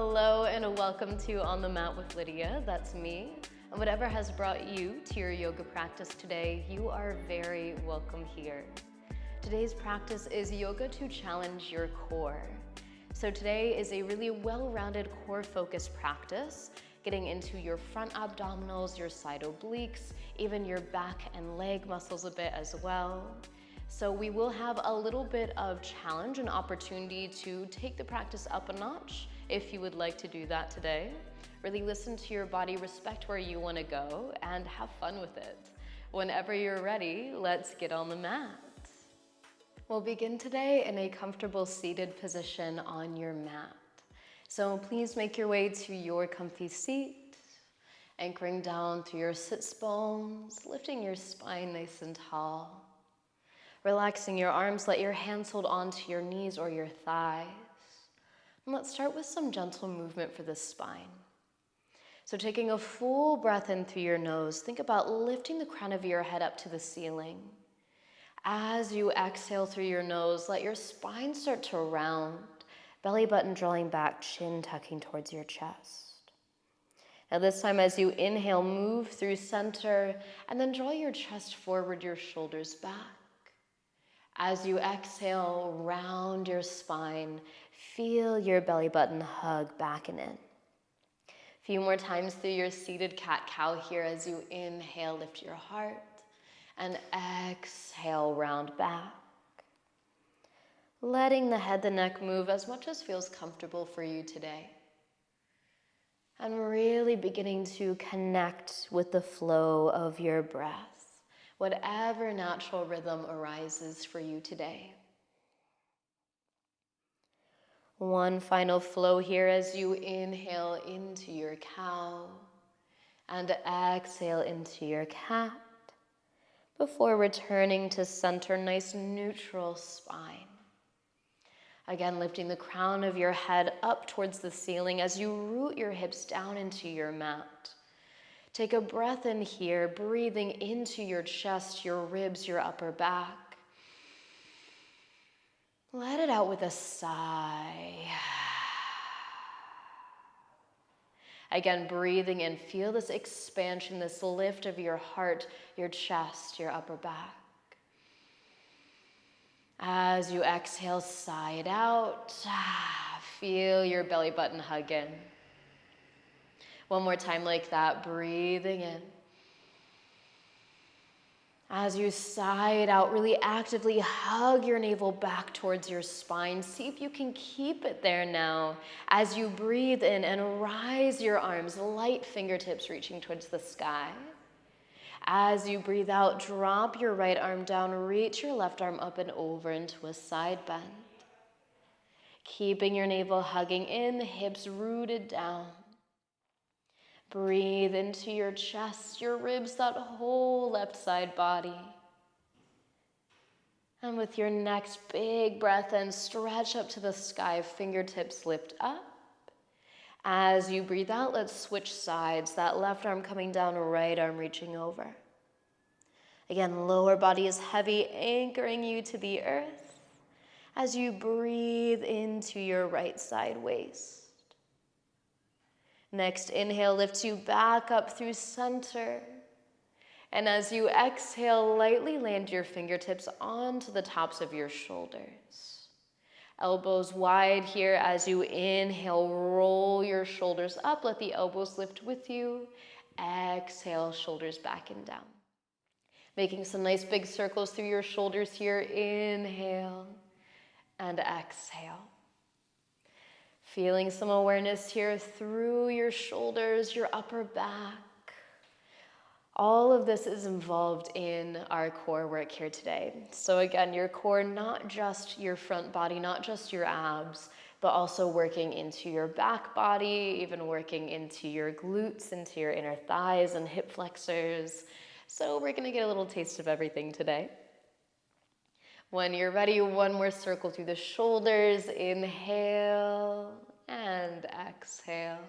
Hello and welcome to On the Mat with Lydia, that's me. And whatever has brought you to your yoga practice today, you are very welcome here. Today's practice is yoga to challenge your core. So today is a really well-rounded core-focused practice, getting into your front abdominals, your side obliques, even your back and leg muscles a bit as well. So we will have a little bit of challenge and opportunity to take the practice up a notch if you would like to do that today. Really listen to your body, respect where you want to go, and have fun with it. Whenever you're ready, let's get on the mat. We'll begin today in a comfortable seated position on your mat. So please make your way to your comfy seat, anchoring down through your sits bones, lifting your spine nice and tall. Relaxing your arms, let your hands hold onto your knees or your thighs. And let's start with some gentle movement for the spine. So taking a full breath in through your nose, think about lifting the crown of your head up to the ceiling. As you exhale through your nose, let your spine start to round, belly button drawing back, chin tucking towards your chest. Now this time as you inhale, move through center, and then draw your chest forward, your shoulders back. As you exhale, round your spine, feel your belly button hug back and in. A few more times through your seated cat-cow here as you inhale, lift your heart, and exhale, round back. Letting the head, the neck move as much as feels comfortable for you today. And really beginning to connect with the flow of your breath. Whatever natural rhythm arises for you today. One final flow here as you inhale into your cow and exhale into your cat before returning to center, nice neutral spine. Again, lifting the crown of your head up towards the ceiling as you root your hips down into your mat. Take a breath in here, breathing into your chest, your ribs, your upper back. Let it out with a sigh. Again, breathing in, feel this expansion, this lift of your heart, your chest, your upper back. As you exhale, sigh it out. Feel your belly button hug in. One more time like that, breathing in. As you sigh it out, really actively hug your navel back towards your spine. See if you can keep it there now. As you breathe in and rise your arms, light fingertips reaching towards the sky. As you breathe out, drop your right arm down, reach your left arm up and over into a side bend. Keeping your navel hugging in, the hips rooted down. Breathe into your chest, your ribs, that whole left side body. And with your next big breath in, stretch up to the sky, fingertips lift up. As you breathe out, let's switch sides. That left arm coming down, right arm reaching over. Again, lower body is heavy, anchoring you to the earth as you breathe into your right side waist. Next inhale lifts you back up through center. And as you exhale, lightly land your fingertips onto the tops of your shoulders. Elbows wide here as you inhale, roll your shoulders up, let the elbows lift with you. Exhale, shoulders back and down. Making some nice big circles through your shoulders here. Inhale and exhale. Feeling some awareness here through your shoulders, your upper back. All of this is involved in our core work here today. So again, your core, not just your front body, not just your abs, but also working into your back body, even working into your glutes, into your inner thighs and hip flexors. So we're gonna get a little taste of everything today. When you're ready, one more circle through the shoulders. Inhale and exhale.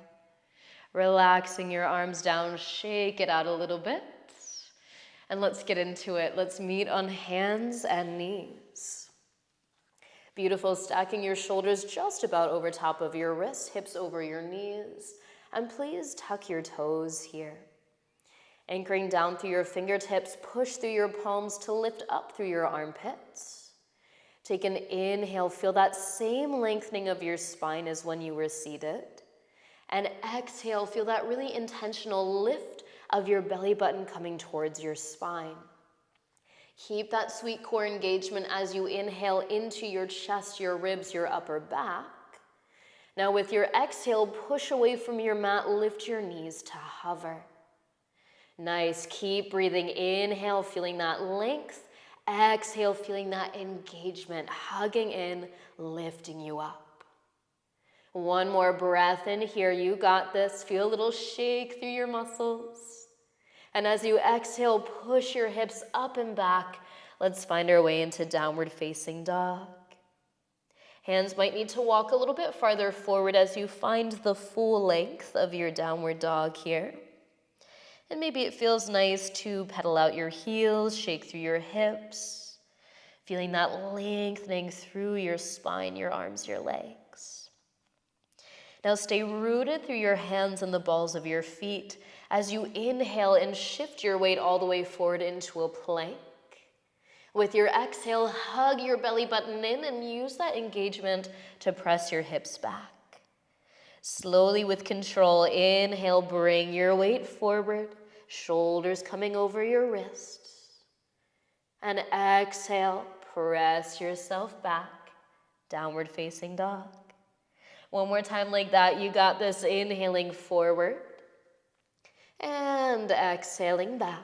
Relaxing your arms down, shake it out a little bit. And let's get into it. Let's meet on hands and knees. Beautiful, stacking your shoulders just about over top of your wrists, hips over your knees. And please tuck your toes here. Anchoring down through your fingertips, push through your palms to lift up through your armpits. Take an inhale, feel that same lengthening of your spine as when you were seated. And exhale, feel that really intentional lift of your belly button coming towards your spine. Keep that sweet core engagement as you inhale into your chest, your ribs, your upper back. Now with your exhale, push away from your mat, lift your knees to hover. Nice, keep breathing. Inhale, feeling that length. Exhale, feeling that engagement, hugging in, lifting you up. One more breath in here, you got this. Feel a little shake through your muscles. And as you exhale, push your hips up and back. Let's find our way into downward facing dog. Hands might need to walk a little bit farther forward as you find the full length of your downward dog here. And maybe it feels nice to pedal out your heels, shake through your hips, feeling that lengthening through your spine, your arms, your legs. Now stay rooted through your hands and the balls of your feet as you inhale and shift your weight all the way forward into a plank. With your exhale, hug your belly button in and use that engagement to press your hips back. Slowly with control, inhale, bring your weight forward, shoulders coming over your wrists. And exhale, press yourself back, downward facing dog. One more time like that, you got this. Inhaling forward and exhaling back.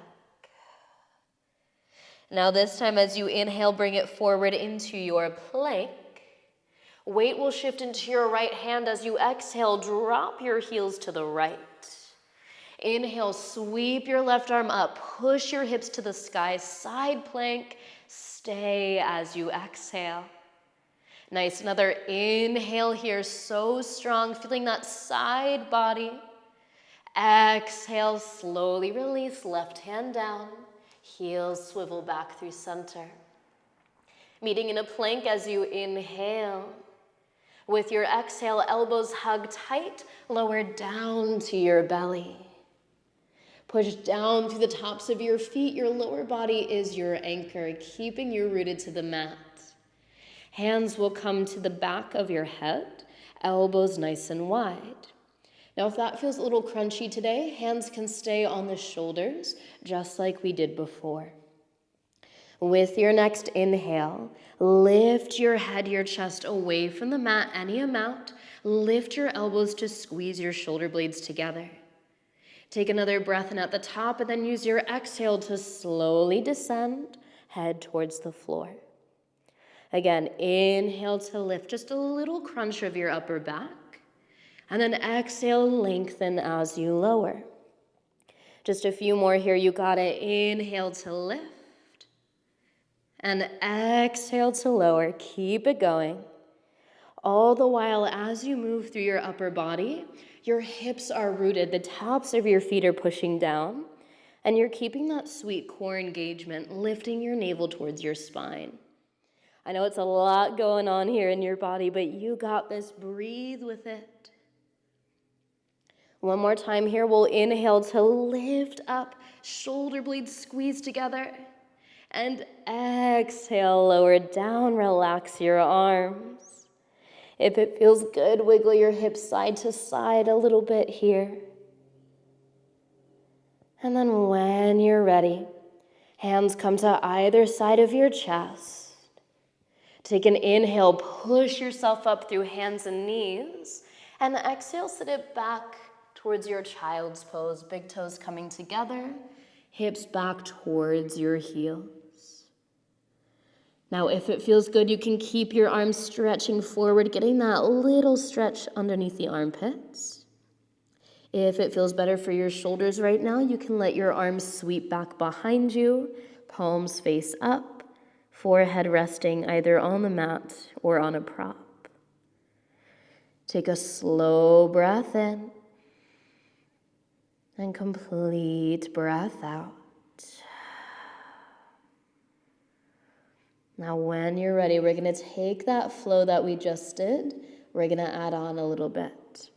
Now this time as you inhale, bring it forward into your plank. Weight will shift into your right hand as you exhale, drop your heels to the right. Inhale, sweep your left arm up, push your hips to the sky, side plank, stay as you exhale. Nice, another inhale here, so strong, feeling that side body. Exhale, slowly release, left hand down, heels swivel back through center. Meeting in a plank as you inhale. With your exhale, elbows hug tight, lower down to your belly. Push down through the tops of your feet. Your lower body is your anchor, keeping you rooted to the mat. Hands will come to the back of your head, elbows nice and wide. Now, if that feels a little crunchy today, hands can stay on the shoulders, just like we did before. With your next inhale, lift your head, your chest away from the mat any amount. Lift your elbows to squeeze your shoulder blades together. Take another breath in at the top and then use your exhale to slowly descend, head towards the floor. Again, inhale to lift, just a little crunch of your upper back. And then exhale, lengthen as you lower. Just a few more here, you got it. Inhale to lift. And exhale to lower, keep it going. All the while, as you move through your upper body, your hips are rooted, the tops of your feet are pushing down, and you're keeping that sweet core engagement, lifting your navel towards your spine. I know it's a lot going on here in your body, but you got this. Breathe with it. One more time here, we'll inhale to lift up, shoulder blades squeeze together. And exhale, lower down, relax your arms. If it feels good, wiggle your hips side to side a little bit here. And then when you're ready, hands come to either side of your chest. Take an inhale, push yourself up through hands and knees. And exhale, sit it back towards your child's pose, big toes coming together, hips back towards your heels. Now, if it feels good, you can keep your arms stretching forward, getting that little stretch underneath the armpits. If it feels better for your shoulders right now, you can let your arms sweep back behind you, palms face up, forehead resting either on the mat or on a prop. Take a slow breath in and complete breath out. Now, when you're ready, we're going to take that flow that we just did. We're going to add on a little bit.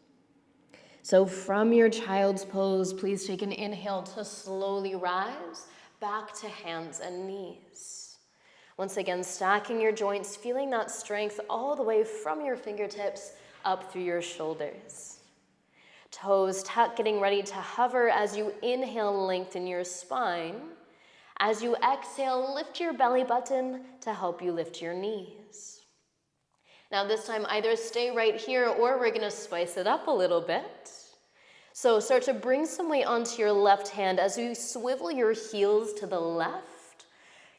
So from your child's pose, please take an inhale to slowly rise back to hands and knees. Once again, stacking your joints, feeling that strength all the way from your fingertips up through your shoulders. Toes tucked, getting ready to hover as you inhale, lengthen your spine. As you exhale, lift your belly button to help you lift your knees. Now this time, either stay right here or we're gonna spice it up a little bit. So start to bring some weight onto your left hand as you swivel your heels to the left,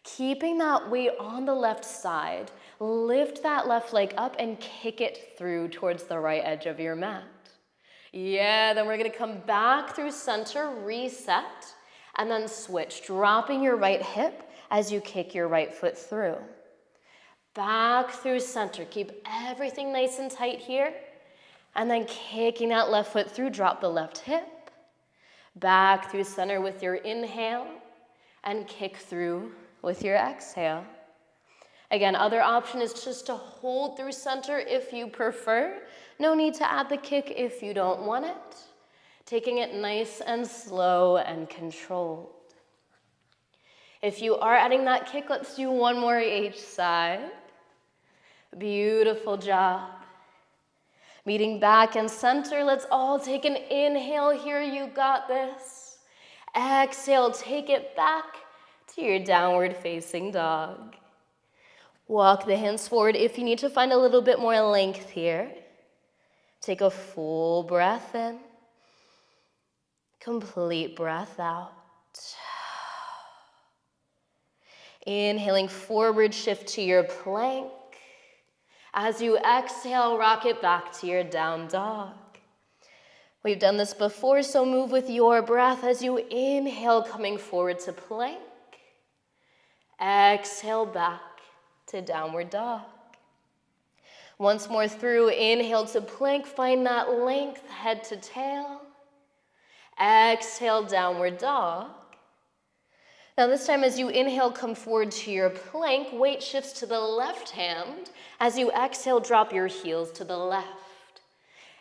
keeping that weight on the left side. Lift that left leg up and kick it through towards the right edge of your mat. Yeah, then we're gonna come back through center, reset, and then switch, dropping your right hip as you kick your right foot through. Back through center, keep everything nice and tight here, and then kicking that left foot through, drop the left hip. Back through center with your inhale, and kick through with your exhale. Again, other option is just to hold through center if you prefer. No need to add the kick if you don't want it. Taking it nice and slow and controlled. If you are adding that kick, let's do one more each side. Beautiful job. Meeting back and center, let's all take an inhale here, you got this. Exhale, take it back to your downward facing dog. Walk the hands forward if you need to find a little bit more length here. Take a full breath in. Complete breath out. Inhaling forward, shift to your plank. As you exhale, rock it back to your down dog. We've done this before, so move with your breath as you inhale, coming forward to plank. Exhale back to downward dog. Once more through, inhale to plank, find that length, head to tail. Exhale, downward dog. Now this time as you inhale, come forward to your plank, weight shifts to the left hand. As you exhale, drop your heels to the left.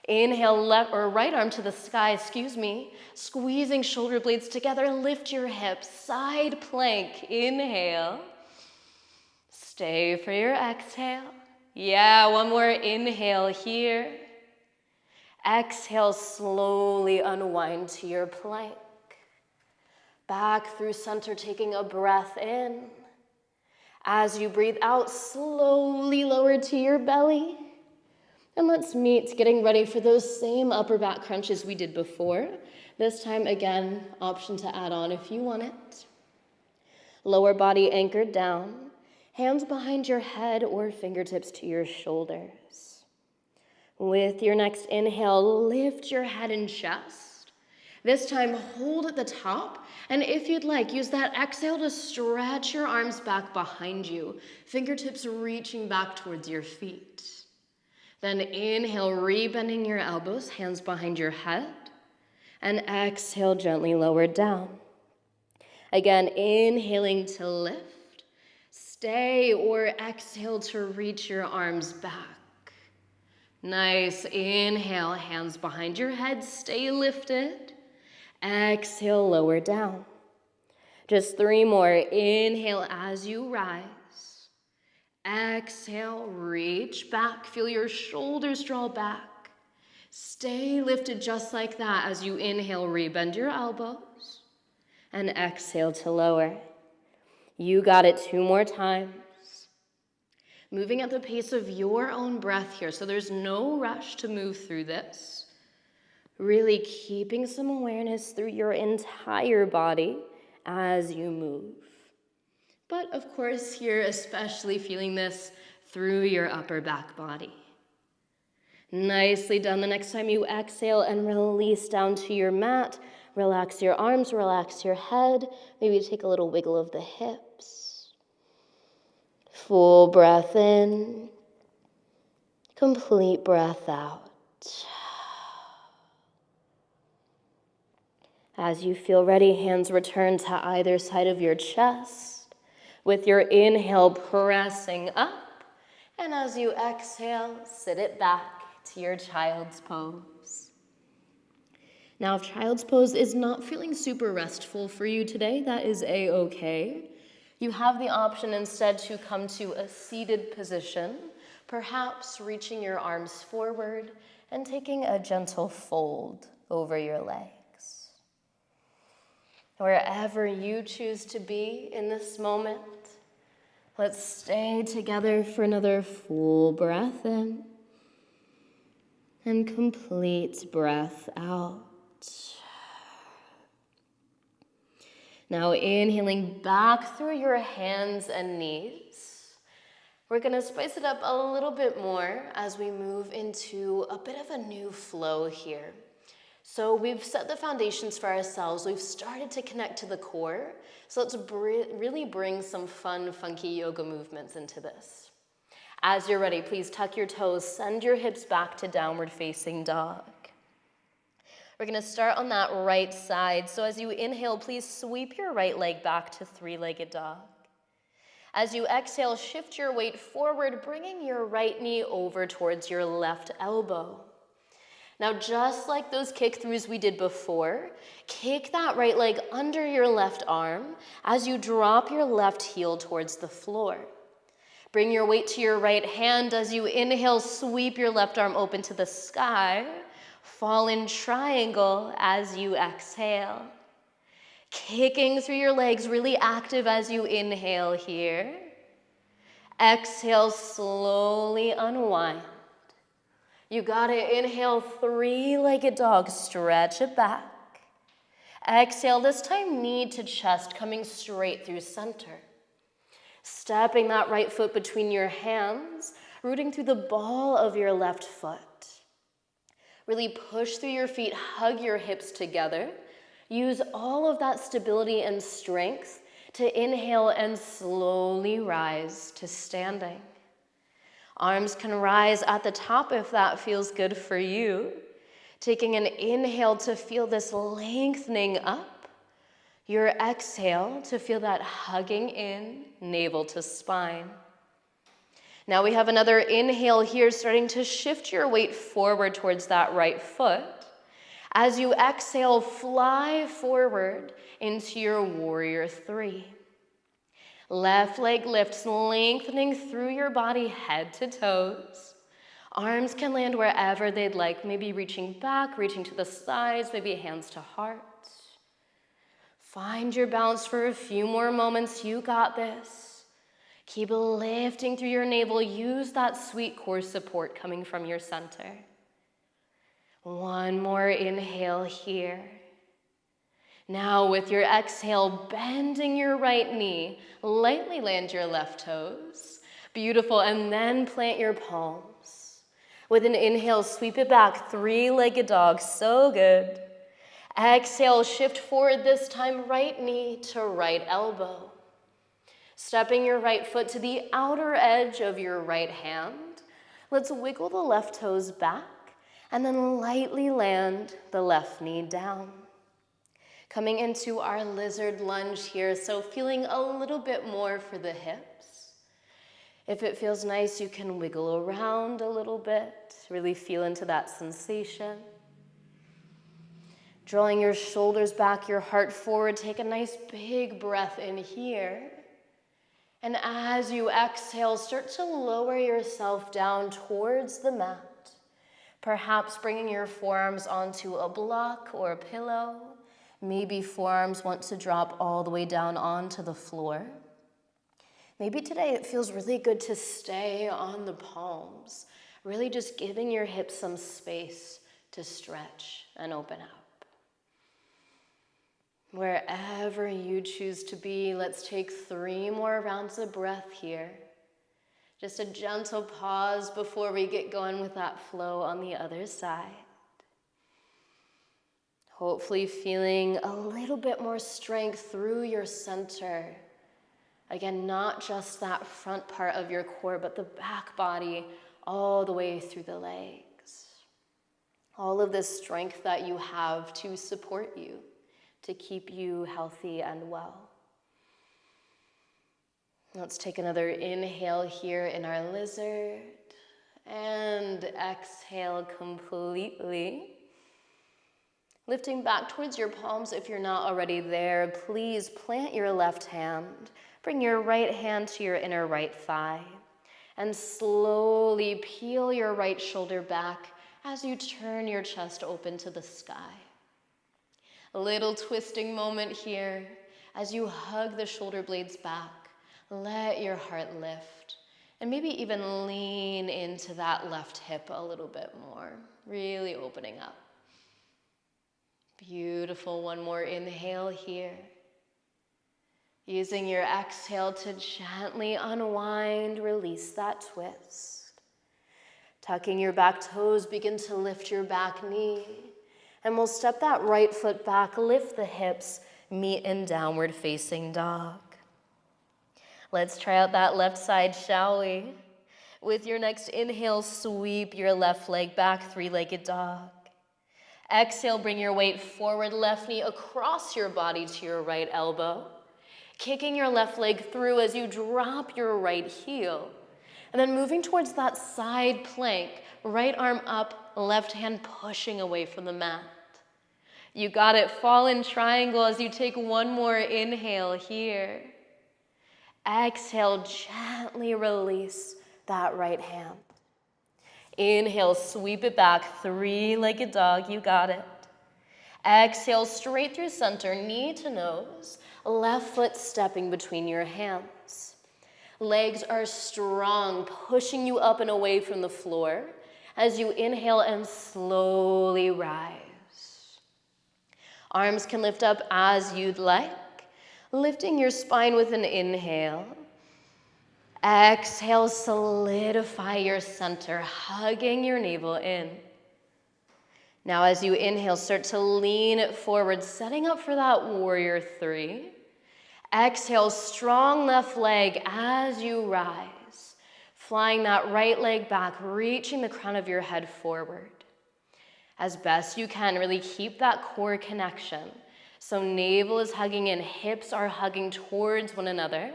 Inhale, left or right arm to the sky, squeezing shoulder blades together, lift your hips, side plank, inhale. Stay for your exhale. Yeah, one more inhale here. Exhale, slowly unwind to your plank. Back through center, taking a breath in. As you breathe out, slowly lower to your belly. And let's meet, getting ready for those same upper back crunches we did before. This time, again, option to add on if you want it. Lower body anchored down. Hands behind your head or fingertips to your shoulders. With your next inhale, lift your head and chest. This time, hold at the top, and if you'd like, use that exhale to stretch your arms back behind you, fingertips reaching back towards your feet. Then inhale, rebending your elbows, hands behind your head, and exhale, gently lower down. Again, inhaling to lift. Stay or exhale to reach your arms back. Nice. Inhale, hands behind your head, stay lifted. Exhale, lower down. Just 3 more. Inhale as you rise. Exhale, reach back. Feel your shoulders draw back. Stay lifted just like that as you inhale, rebend your elbows. And exhale to lower. You got it 2 more times. Moving at the pace of your own breath here, so there's no rush to move through this. Really keeping some awareness through your entire body as you move. But of course, here, especially feeling this through your upper back body. Nicely done. The next time you exhale and release down to your mat, relax your arms, relax your head. Maybe take a little wiggle of the hips. Full breath in. Complete breath out. As you feel ready, hands return to either side of your chest. With your inhale, pressing up, and as you exhale, sit it back to your child's pose. Now, if child's pose is not feeling super restful for you today, that is a-okay. You have the option instead to come to a seated position, perhaps reaching your arms forward and taking a gentle fold over your legs. Wherever you choose to be in this moment, let's stay together for another full breath in and complete breath out. Now inhaling back through your hands and knees. We're gonna spice it up a little bit more as we move into a bit of a new flow here. So we've set the foundations for ourselves. We've started to connect to the core. So let's really bring some fun, funky yoga movements into this. As you're ready, please tuck your toes, send your hips back to downward facing dog. We're gonna start on that right side. So as you inhale, please sweep your right leg back to three-legged dog. As you exhale, shift your weight forward, bringing your right knee over towards your left elbow. Now, just like those kick-throughs we did before, kick that right leg under your left arm as you drop your left heel towards the floor. Bring your weight to your right hand. As you inhale, sweep your left arm open to the sky. Fall in triangle as you exhale. Kicking through your legs, really active as you inhale here. Exhale, slowly unwind. You got it. Inhale, three-legged dog, stretch it back. Exhale, this time knee to chest, coming straight through center. Stepping that right foot between your hands, rooting through the ball of your left foot. Really push through your feet, hug your hips together. Use all of that stability and strength to inhale and slowly rise to standing. Arms can rise at the top if that feels good for you. Taking an inhale to feel this lengthening up. Your exhale to feel that hugging in, navel to spine. Now we have another inhale here, starting to shift your weight forward towards that right foot. As you exhale, fly forward into your warrior three. Left leg lifts, lengthening through your body, head to toes. Arms can land wherever they'd like, maybe reaching back, reaching to the sides, maybe hands to heart. Find your balance for a few more moments. You got this. Keep lifting through your navel. Use that sweet core support coming from your center. One more inhale here. Now with your exhale, bending your right knee, lightly land your left toes. Beautiful, and then plant your palms. With an inhale, sweep it back, three-legged dog, so good. Exhale, shift forward, this time right knee to right elbow. Stepping your right foot to the outer edge of your right hand. Let's wiggle the left toes back and then lightly land the left knee down. Coming into our lizard lunge here, so feeling a little bit more for the hips. If it feels nice, you can wiggle around a little bit, really feel into that sensation. Drawing your shoulders back, your heart forward, take a nice big breath in here. And as you exhale, start to lower yourself down towards the mat. Perhaps bringing your forearms onto a block or a pillow. Maybe forearms want to drop all the way down onto the floor. Maybe today it feels really good to stay on the palms, really just giving your hips some space to stretch and open up. Wherever you choose to be, let's take 3 more rounds of breath here. Just a gentle pause before we get going with that flow on the other side. Hopefully feeling a little bit more strength through your center. Again, not just that front part of your core, but the back body all the way through the legs. All of this strength that you have to support you, to keep you healthy and well. Let's take another inhale here in our lizard and exhale completely. Lifting back towards your palms if you're not already there, please plant your left hand. Bring your right hand to your inner right thigh and slowly peel your right shoulder back as you turn your chest open to the sky. A little twisting moment here as you hug the shoulder blades back. Let your heart lift and maybe even lean into that left hip a little bit more, really opening up. Beautiful. One more inhale here. Using your exhale to gently unwind, release that twist. Tucking your back toes, begin to lift your back knee. And we'll step that right foot back, lift the hips, meet in downward facing dog. Let's try out that left side, shall we? With your next inhale, sweep your left leg back, three-legged dog. Exhale, bring your weight forward, left knee across your body to your right elbow. Kicking your left leg through as you drop your right heel. And then moving towards that side plank, right arm up, left hand pushing away from the mat. You got it. Fall in triangle as you take one more inhale here. Exhale, gently release that right hand. Inhale, sweep it back, three-legged dog, you got it. Exhale, straight through center, knee to nose, left foot stepping between your hands. Legs are strong, pushing you up and away from the floor as you inhale and slowly rise. Arms can lift up as you'd like, lifting your spine with an inhale. Exhale, solidify your center, hugging your navel in. Now as you inhale, start to lean forward, setting up for that warrior three. Exhale, strong left leg as you rise, flying that right leg back, reaching the crown of your head forward. As best you can, really keep that core connection. So navel is hugging in, hips are hugging towards one another.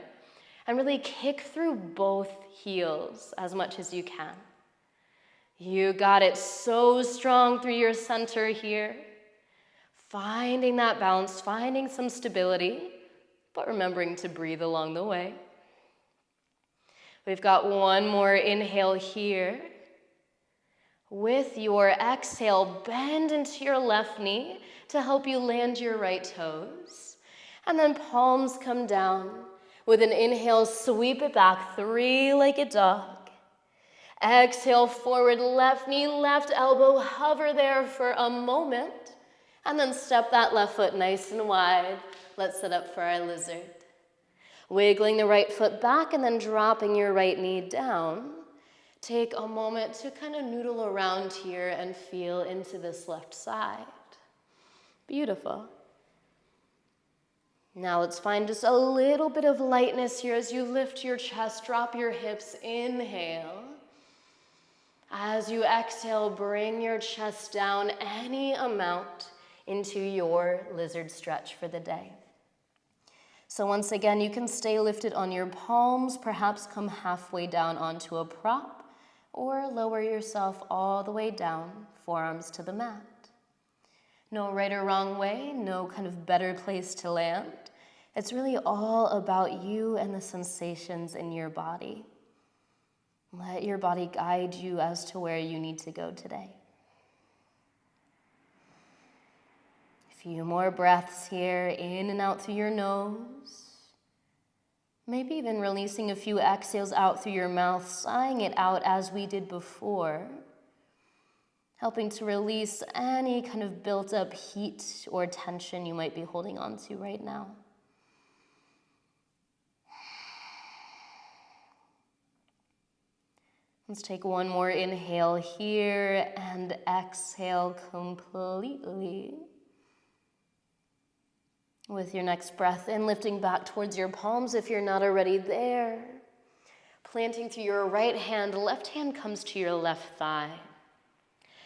And really kick through both heels as much as you can. You got it. So strong through your center here. Finding that balance, finding some stability, but remembering to breathe along the way. We've got one more inhale here. With your exhale, bend into your left knee to help you land your right toes. And then palms come down. With an inhale, sweep it back, three-legged dog. Exhale, forward, left knee, left elbow, hover there for a moment, and then step that left foot nice and wide. Let's set up for our lizard. Wiggling the right foot back and then dropping your right knee down. Take a moment to kind of noodle around here and feel into this left side. Beautiful. Now let's find just a little bit of lightness here as you lift your chest, drop your hips, inhale. As you exhale, bring your chest down any amount into your lizard stretch for the day. So once again, you can stay lifted on your palms, perhaps come halfway down onto a prop, or lower yourself all the way down, forearms to the mat. No right or wrong way, no kind of better place to land. It's really all about you and the sensations in your body. Let your body guide you as to where you need to go today. A few more breaths here, in and out through your nose. Maybe even releasing a few exhales out through your mouth, sighing it out as we did before. Helping to release any kind of built up heat or tension you might be holding on to right now. Let's take one more inhale here and exhale completely. With your next breath in, lifting back towards your palms if you're not already there. Planting through your right hand, left hand comes to your left thigh.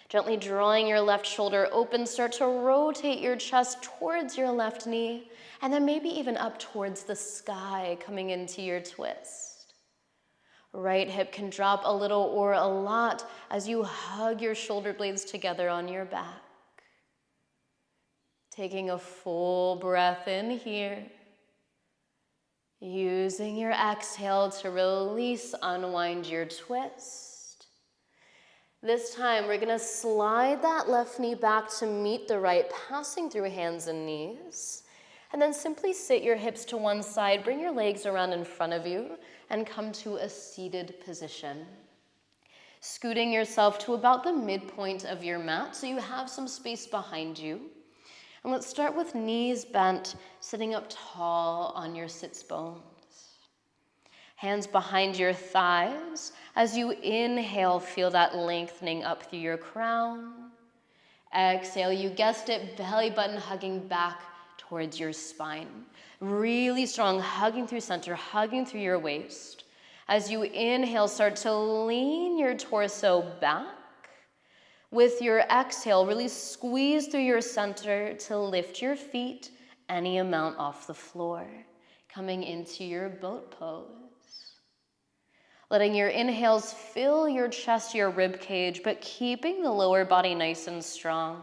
Gently drawing your left shoulder open, start to rotate your chest towards your left knee, and then maybe even up towards the sky, coming into your twist. Right hip can drop a little or a lot as you hug your shoulder blades together on your back. Taking a full breath in here. Using your exhale to release, unwind your twist. This time, we're gonna slide that left knee back to meet the right, passing through hands and knees. And then simply sit your hips to one side, bring your legs around in front of you, and come to a seated position. Scooting yourself to about the midpoint of your mat so you have some space behind you. And let's start with knees bent, sitting up tall on your sits bones. Hands behind your thighs. As you inhale, feel that lengthening up through your crown. Exhale, you guessed it, belly button hugging back towards your spine. Really strong, hugging through center, hugging through your waist. As you inhale, start to lean your torso back. With your exhale, really squeeze through your center to lift your feet any amount off the floor, coming into your boat pose. Letting your inhales fill your chest, your rib cage, but keeping the lower body nice and strong.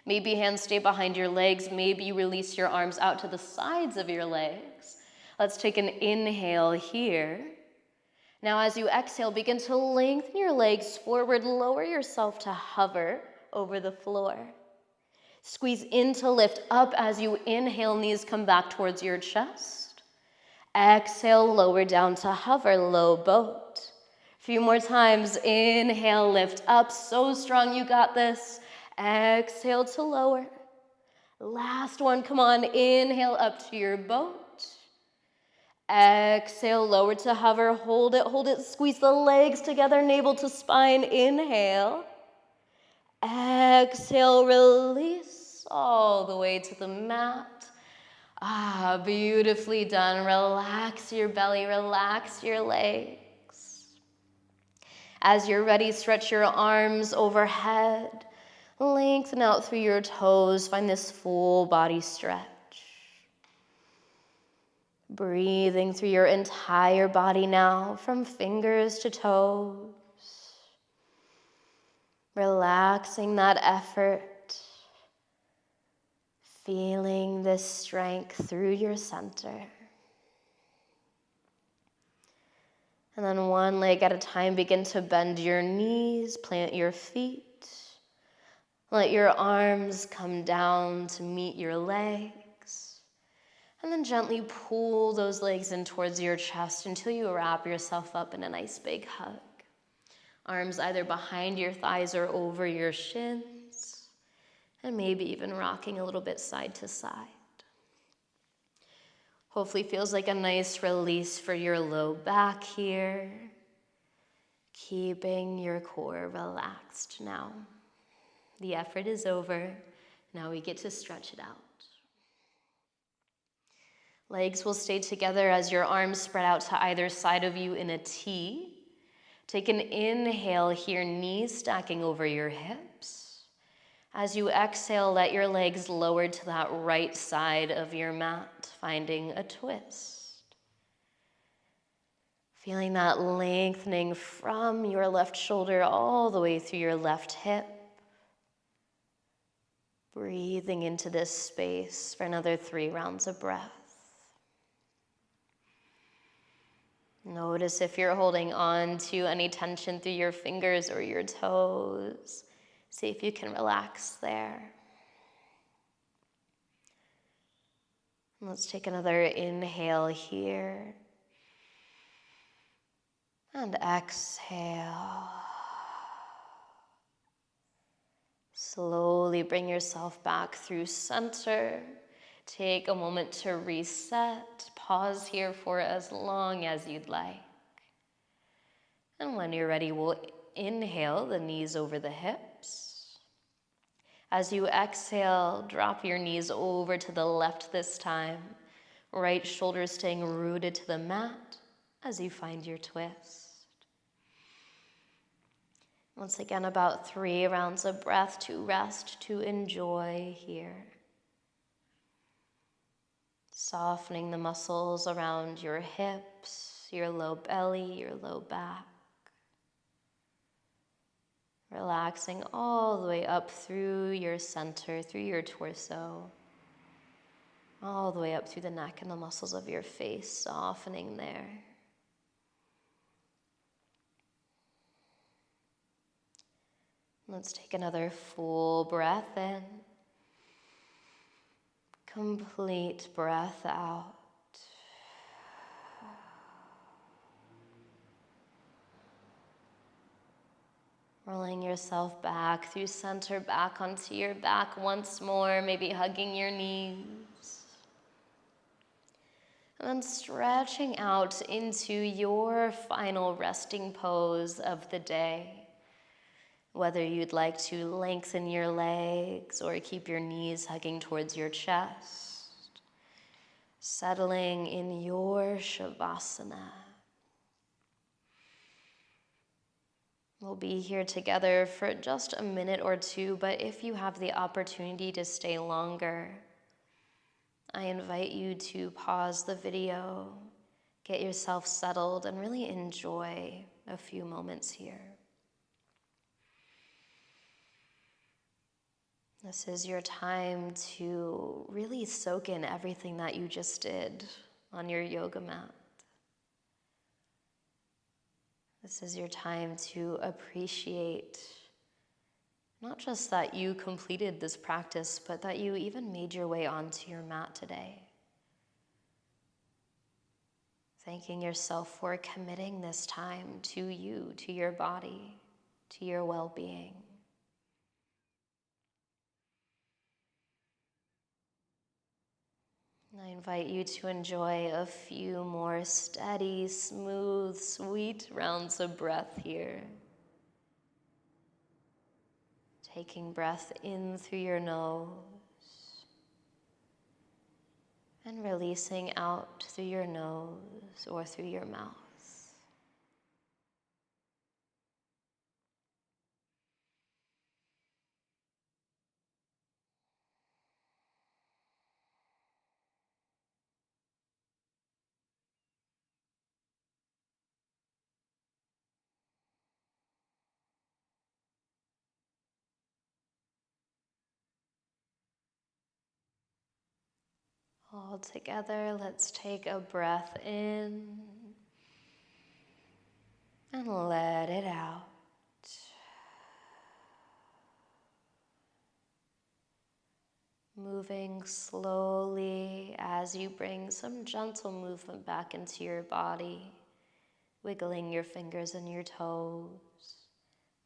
Maybe hands stay behind your legs. Maybe you release your arms out to the sides of your legs. Let's take an inhale here. Now as you exhale, begin to lengthen your legs forward, lower yourself to hover over the floor. Squeeze in to lift up as you inhale, knees come back towards your chest. Exhale, lower down to hover, low boat. A few more times, inhale, lift up, so strong, you got this. Exhale to lower. Last one, come on, inhale up to your boat. Exhale, lower to hover, hold it, squeeze the legs together, navel to spine, inhale. Exhale, release all the way to the mat. Beautifully done. Relax your belly, relax your legs. As you're ready, stretch your arms overhead, lengthen out through your toes, find this full body stretch. Breathing through your entire body now, from fingers to toes. Relaxing that effort. Feeling this strength through your center. And then one leg at a time, begin to bend your knees, plant your feet. Let your arms come down to meet your legs. And then gently pull those legs in towards your chest until you wrap yourself up in a nice big hug. Arms either behind your thighs or over your shins. And maybe even rocking a little bit side to side. Hopefully feels like a nice release for your low back here. Keeping your core relaxed now. The effort is over. Now we get to stretch it out. Legs will stay together as your arms spread out to either side of you in a T. Take an inhale here, knees stacking over your hips. As you exhale, let your legs lower to that right side of your mat, finding a twist. Feeling that lengthening from your left shoulder all the way through your left hip. Breathing into this space for another 3 rounds of breath. Notice if you're holding on to any tension through your fingers or your toes. See if you can relax there. Let's take another inhale here. And exhale. Slowly bring yourself back through center. Take a moment to reset. Pause here for as long as you'd like. And when you're ready, we'll inhale the knees over the hips. As you exhale, drop your knees over to the left this time. Right shoulder staying rooted to the mat as you find your twist. Once again, about 3 rounds of breath to rest, to enjoy here. Softening the muscles around your hips, your low belly, your low back. Relaxing all the way up through your center, through your torso, all the way up through the neck and the muscles of your face, softening there. Let's take another full breath in. Complete breath out. Rolling yourself back through center, back onto your back once more, maybe hugging your knees. And then stretching out into your final resting pose of the day. Whether you'd like to lengthen your legs or keep your knees hugging towards your chest. Settling in your Shavasana. We'll be here together for just a minute or two, but if you have the opportunity to stay longer, I invite you to pause the video, get yourself settled, and really enjoy a few moments here. This is your time to really soak in everything that you just did on your yoga mat. This is your time to appreciate not just that you completed this practice, but that you even made your way onto your mat today. Thanking yourself for committing this time to you, to your body, to your well-being. I invite you to enjoy a few more steady, smooth, sweet rounds of breath here. Taking breath in through your nose and releasing out through your nose or through your mouth. All together, let's take a breath in and let it out. Moving slowly as you bring some gentle movement back into your body, wiggling your fingers and your toes,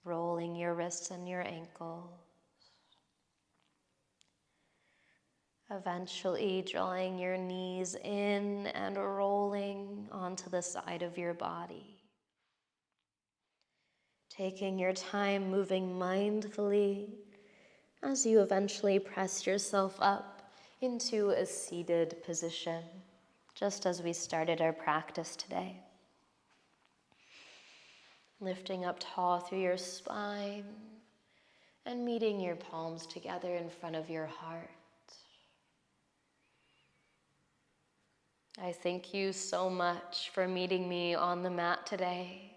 rolling your wrists and your ankles. Eventually drawing your knees in and rolling onto the side of your body. Taking your time, moving mindfully as you eventually press yourself up into a seated position, just as we started our practice today. Lifting up tall through your spine and meeting your palms together in front of your heart. I thank you so much for meeting me on the mat today.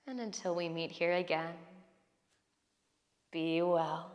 And until we meet here again, be well.